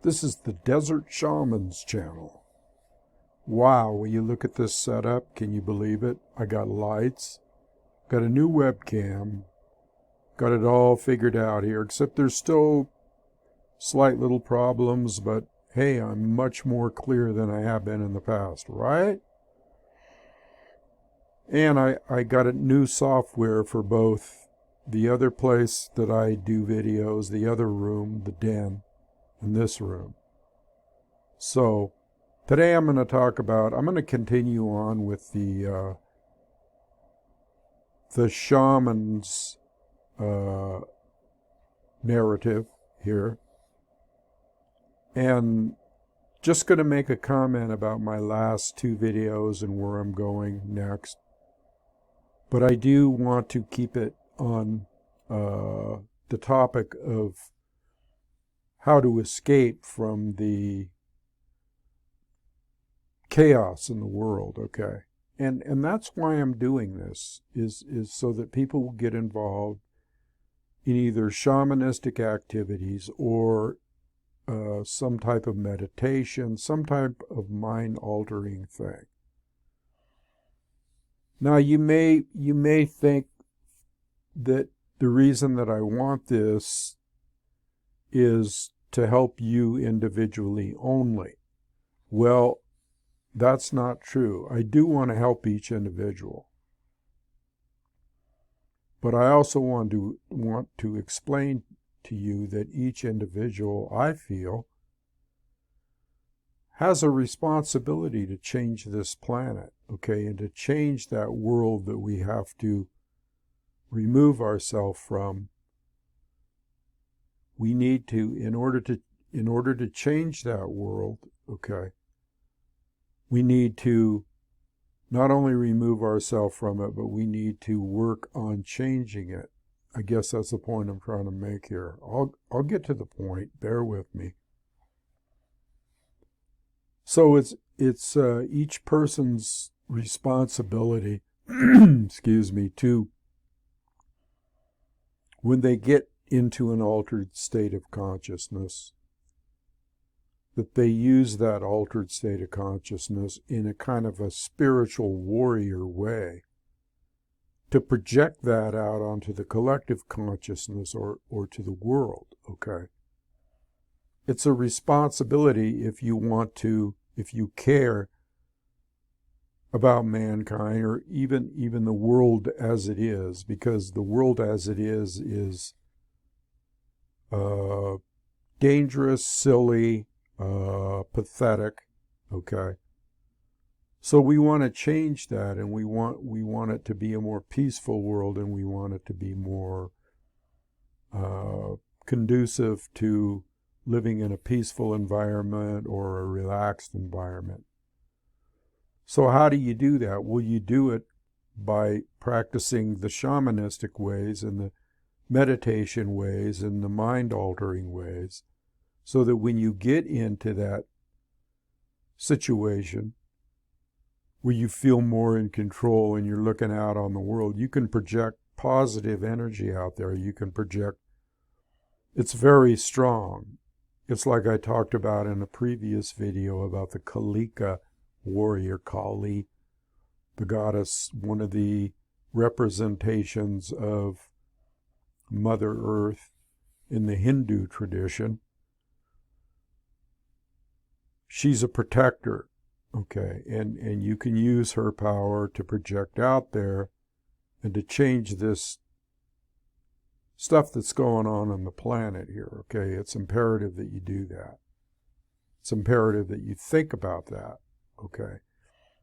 This is the Desert Shamans channel. Wow, will you look at this setup? Can you believe it? I got lights, got a new webcam, got it all figured out here, except there's still slight little problems, but hey, I'm much more clear than I have been in the past, right? And I got a new software for both the other place that I do videos, the other room, the den, and this room. So today I'm going to continue on with the shaman's narrative here. And just going to make a comment about my last two videos and where I'm going next. But I do want to keep it on the topic of how to escape from the chaos in the world, okay? And that's why I'm doing this, is so that people will get involved in either shamanistic activities or some type of meditation, some type of mind-altering thing. Now, you may think that the reason that I want this is to help you individually only. Well, that's not true. I do want to help each individual. But I also want to explain to you that each individual, I feel, has a responsibility to change this planet, okay, and to change that world that we have to remove ourselves from. We need to, in order to change that world, okay, we need to not only remove ourselves from it, but we need to work on changing it. I guess that's the point I'm trying to make here. I'll get to the point. Bear with me. So it's each person's responsibility, excuse me, to, when they get into an altered state of consciousness, that they use that altered state of consciousness in a kind of a spiritual warrior way to project that out onto the collective consciousness or to the world, okay? It's a responsibility if you care about mankind, or even the world as it is, because the world as it is dangerous, silly, pathetic, okay? So we want to change that, and we want it to be a more peaceful world, and we want it to be more conducive to living in a peaceful environment or a relaxed environment. So how do you do that? Well, you do it by practicing the shamanistic ways and the meditation ways and the mind-altering ways, so that when you get into that situation where you feel more in control and you're looking out on the world, you can project positive energy out there. You can project, it's very strong. It's like I talked about in a previous video about the Kalika warrior, Kali, the goddess, one of the representations of Mother Earth in the Hindu tradition. She's a protector, okay, and you can use her power to project out there and to change this stuff that's going on the planet here, okay? It's imperative that you do that. It's imperative that you think about that, okay?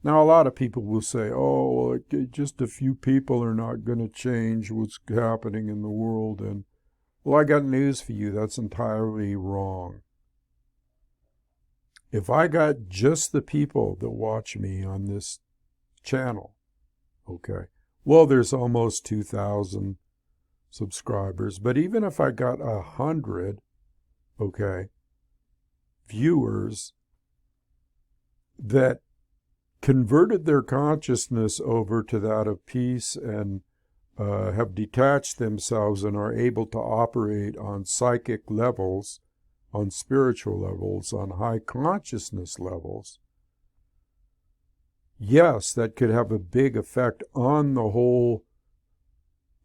Now, a lot of people will say, oh, just a few people are not going to change what's happening in the world. And, well, I got news for you. That's entirely wrong. If I got just the people that watch me on this channel, okay, well, there's almost 2,000 subscribers. But even if I got 100, okay, viewers that converted their consciousness over to that of peace and have detached themselves and are able to operate on psychic levels, on spiritual levels, on high consciousness levels, yes, that could have a big effect on the whole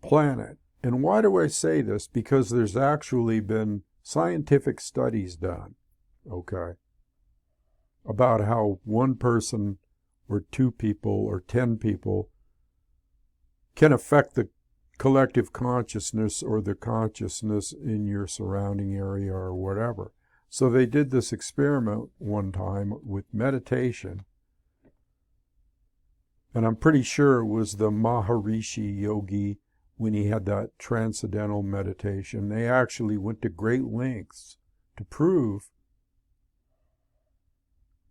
planet. And why do I say this? Because there's actually been scientific studies done, okay, about how one person or two people or 10 people can affect the collective consciousness or the consciousness in your surrounding area or whatever. So they did this experiment one time with meditation, and I'm pretty sure it was the Maharishi Yogi when he had that transcendental meditation. They actually went to great lengths to prove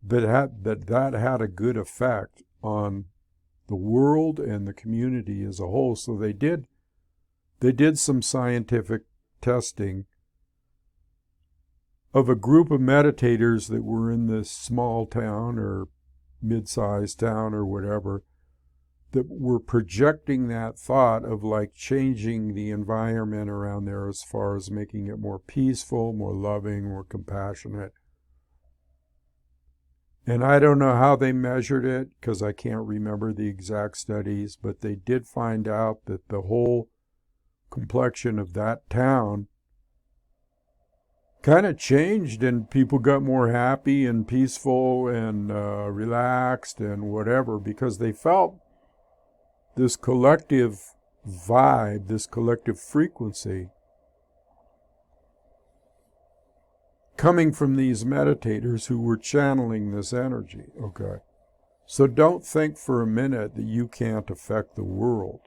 that had a good effect on the world and the community as a whole. So they did some scientific testing of a group of meditators that were in this small town or mid-sized town or whatever, that were projecting that thought of like changing the environment around there as far as making it more peaceful, more loving, more compassionate. And I don't know how they measured it because I can't remember the exact studies, but they did find out that the whole complexion of that town kind of changed, and people got more happy and peaceful and relaxed and whatever, because they felt this collective vibe, this collective frequency coming from these meditators who were channeling this energy, okay? So don't think for a minute that you can't affect the world.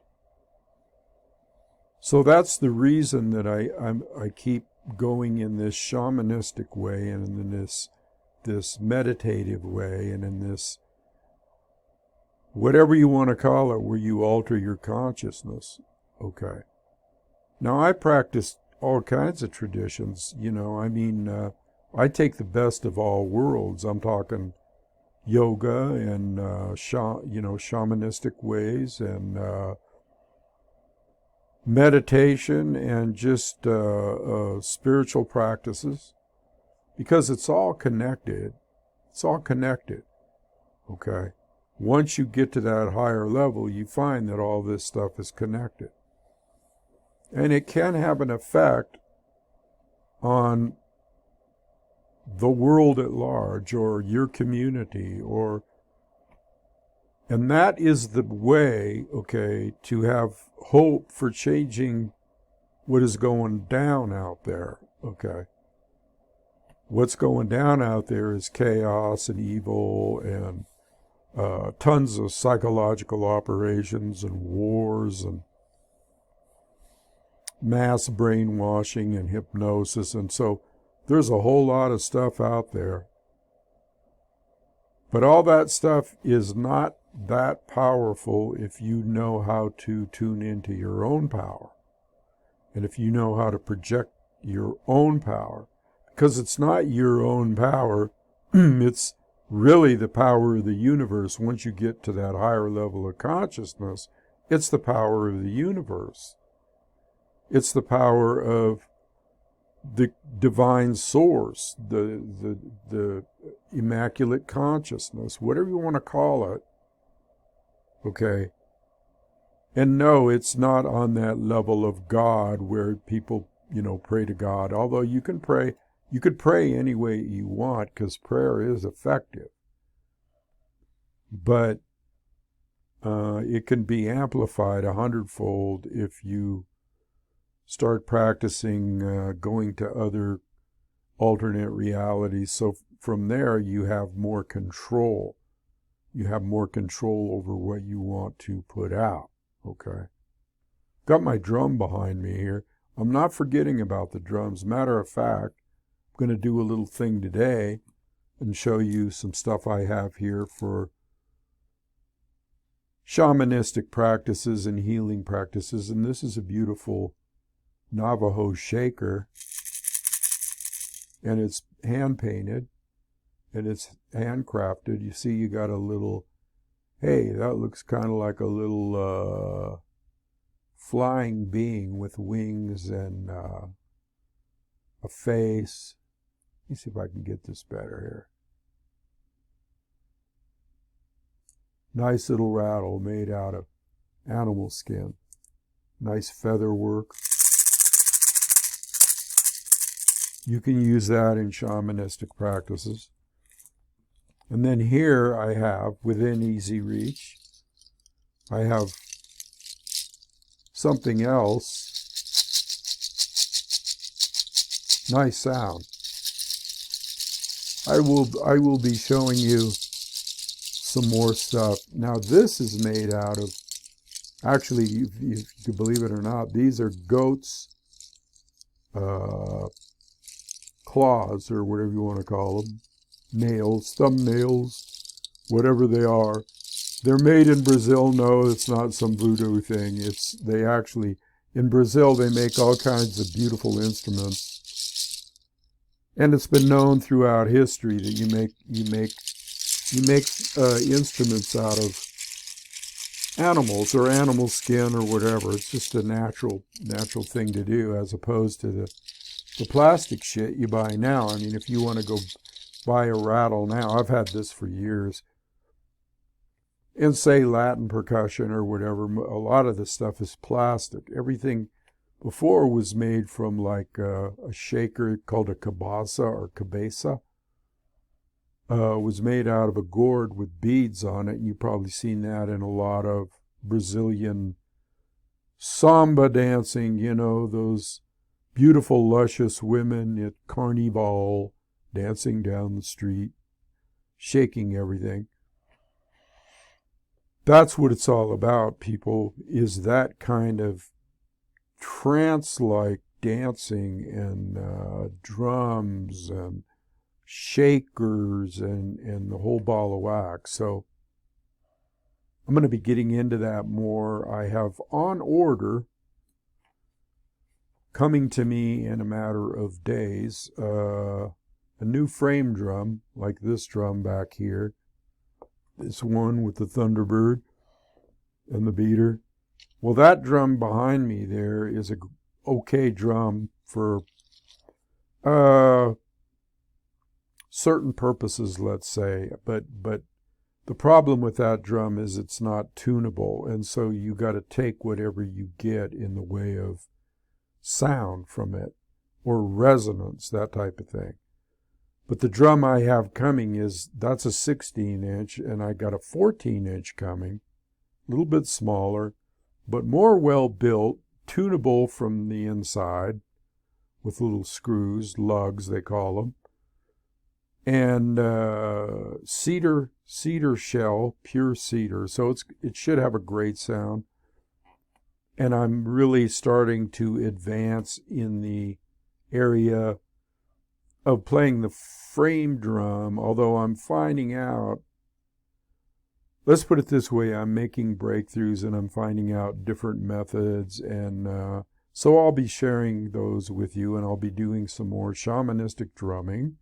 So that's the reason that I keep going in this shamanistic way and in this meditative way and in this whatever you want to call it, where you alter your consciousness, okay? Now, I practice all kinds of traditions, you know, I mean, I take the best of all worlds. I'm talking yoga and, shamanistic ways and meditation and just spiritual practices, because it's all connected. It's all connected, okay? Once you get to that higher level, you find that all this stuff is connected. And it can have an effect on the world at large or your community, and that is the way, okay, to have hope for changing what is going down out there, okay? What's going down out there is chaos and evil and tons of psychological operations and wars and mass brainwashing and hypnosis. And so there's a whole lot of stuff out there. But all that stuff is not that powerful if you know how to tune into your own power. And if you know how to project your own power. Because it's not your own power, it's really the power of the universe. Once you get to that higher level of consciousness, it's the power of the universe. It's the power of the divine source, the immaculate consciousness, whatever you want to call it, okay? And no, it's not on that level of God where people, pray to God, although you can pray. You could pray any way you want because prayer is effective. But it can be amplified 100-fold if you start practicing going to other alternate realities. So from there, you have more control. You have more control over what you want to put out, okay? Got my drum behind me here. I'm not forgetting about the drums. Matter of fact, I'm going to do a little thing today and show you some stuff I have here for shamanistic practices and healing practices. And this is a beautiful Navajo shaker, and it's hand painted and it's handcrafted. You see, you got a little, hey, that looks kind of like a little flying being with wings and a face. me see if I can get this better here. Nice little rattle made out of animal skin. Nice feather work. You can use that in shamanistic practices. And then here I have, within easy reach, I have something else. Nice sound. I will be showing you some more stuff. Now this is made out of, actually, if you can believe it or not, these are goats' claws, or whatever you want to call them, nails, thumbnails, whatever they are. They're made in Brazil. No, it's not some voodoo thing. They actually, in Brazil, they make all kinds of beautiful instruments. And it's been known throughout history that you make instruments out of animals or animal skin or whatever. It's just a natural thing to do, as opposed to the plastic shit you buy now. I mean, if you want to go buy a rattle now, I've had this for years, and say Latin percussion or whatever, a lot of the stuff is plastic. Everything before was made from like a shaker called a cabasa or cabeza. Was made out of a gourd with beads on it. And you've probably seen that in a lot of Brazilian samba dancing, you know, those beautiful, luscious women at Carnival dancing down the street, shaking everything. That's what it's all about, people, is that kind of trance-like dancing and drums and shakers and the whole ball of wax. So I'm going to be getting into that more. I have on order, coming to me in a matter of days, a new frame drum, like this drum back here. This one with the Thunderbird and the beater. Well, that drum behind me there is a okay drum for certain purposes, let's say. But the problem with that drum is it's not tunable, and so you got to take whatever you get in the way of sound from it, or resonance, that type of thing. But the drum I have coming that's a 16-inch, and I got a 14-inch coming, a little bit smaller, but more well-built, tunable from the inside, with little screws, lugs they call them, and cedar shell, pure cedar, so it should have a great sound. And I'm really starting to advance in the area of playing the frame drum, although I'm finding out, let's put it this way, I'm making breakthroughs and I'm finding out different methods, and so I'll be sharing those with you, and I'll be doing some more shamanistic drumming.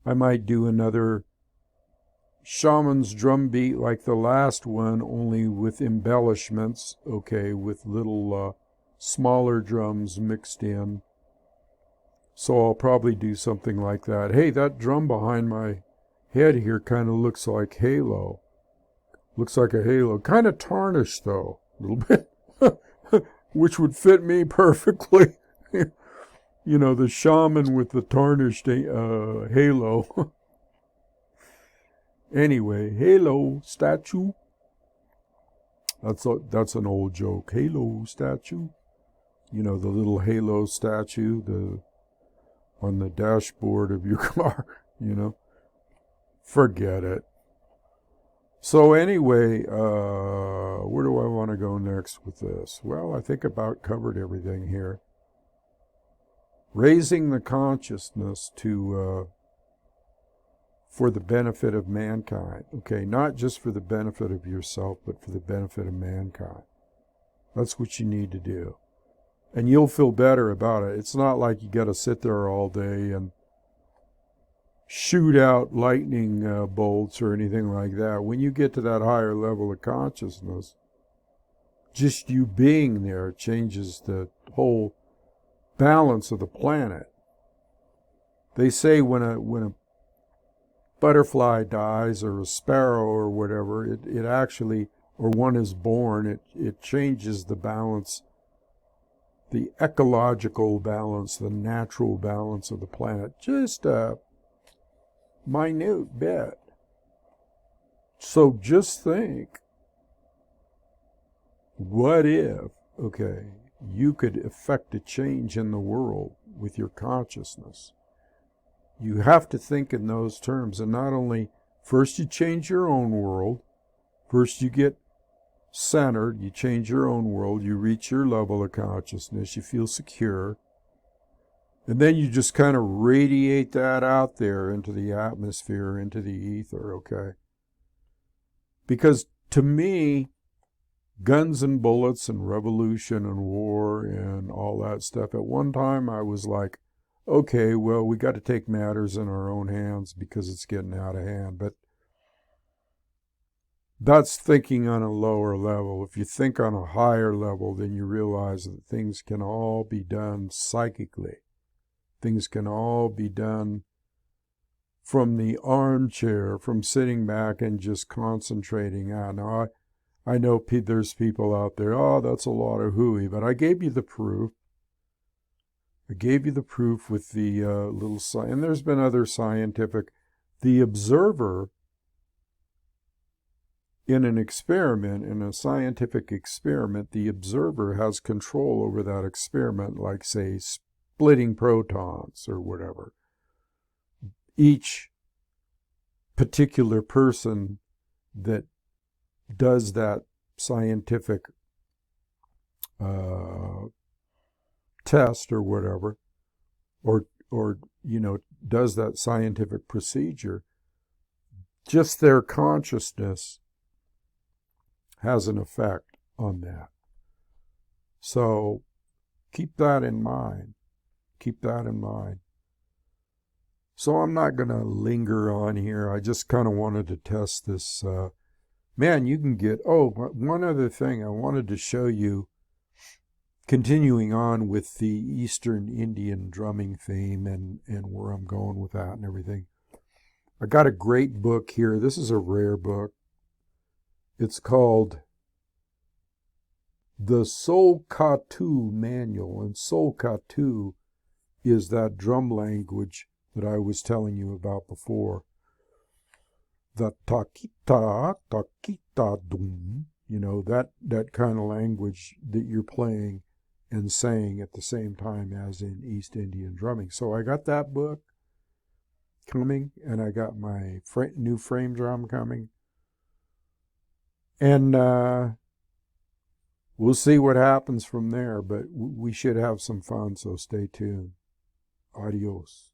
I might do another shaman's drum beat like the last one, only with embellishments, okay, with little smaller drums mixed in. So I'll probably do something like that. Hey, that drum behind my head here kind of looks like halo. Looks like a halo. Kind of tarnished, though, a little bit, which would fit me perfectly. You know, the shaman with the tarnished halo. Anyway, halo statue. That's an old joke. Halo statue. You know, the little halo statue on the dashboard of your car, you know. Forget it. So anyway, where do I want to go next with this? Well, I think about covered everything here. Raising the consciousness for the benefit of mankind. Okay, not just for the benefit of yourself, but for the benefit of mankind. That's what you need to do. And you'll feel better about it. It's not like you got to sit there all day and shoot out lightning bolts or anything like that. When you get to that higher level of consciousness, just you being there changes the whole balance of the planet. They say when a butterfly dies, or a sparrow or whatever, it actually, or one is born, it changes the balance, the ecological balance, the natural balance of the planet, just a minute bit. So just think, what if, okay, you could affect a change in the world with your consciousness? You have to think in those terms, and not only, first you change your own world, first you get centered, you change your own world, you reach your level of consciousness, you feel secure, and then you just kind of radiate that out there into the atmosphere, into the ether, okay? Because to me, guns and bullets and revolution and war and all that stuff, at one time I was like, okay, well, we got to take matters in our own hands because it's getting out of hand. But that's thinking on a lower level. If you think on a higher level, then you realize that things can all be done psychically. Things can all be done from the armchair, from sitting back and just concentrating out. Now, I know there's people out there, oh, that's a lot of hooey, but I gave you the proof. I gave you the proof with the little sign, and there's been other scientific. The observer in an experiment, in a scientific experiment, the observer has control over that experiment, like, say, splitting protons or whatever. Each particular person that does that scientific test or whatever, or does that scientific procedure, just their consciousness has an effect on that. So keep that in mind. Keep that in mind. So I'm not going to linger on here. I just kind of wanted to test this. Man, you can get, one other thing I wanted to show you, continuing on with the Eastern Indian drumming theme and where I'm going with that and everything. I got a great book here. This is a rare book. It's called The Solkatu Manual. And Solkatu is that drum language that I was telling you about before. The takita, takita dum, that kind of language that you're playing and saying at the same time as in East Indian drumming. So I got that book coming, and I got my new frame drum coming. And we'll see what happens from there, but we should have some fun, so stay tuned. Adios.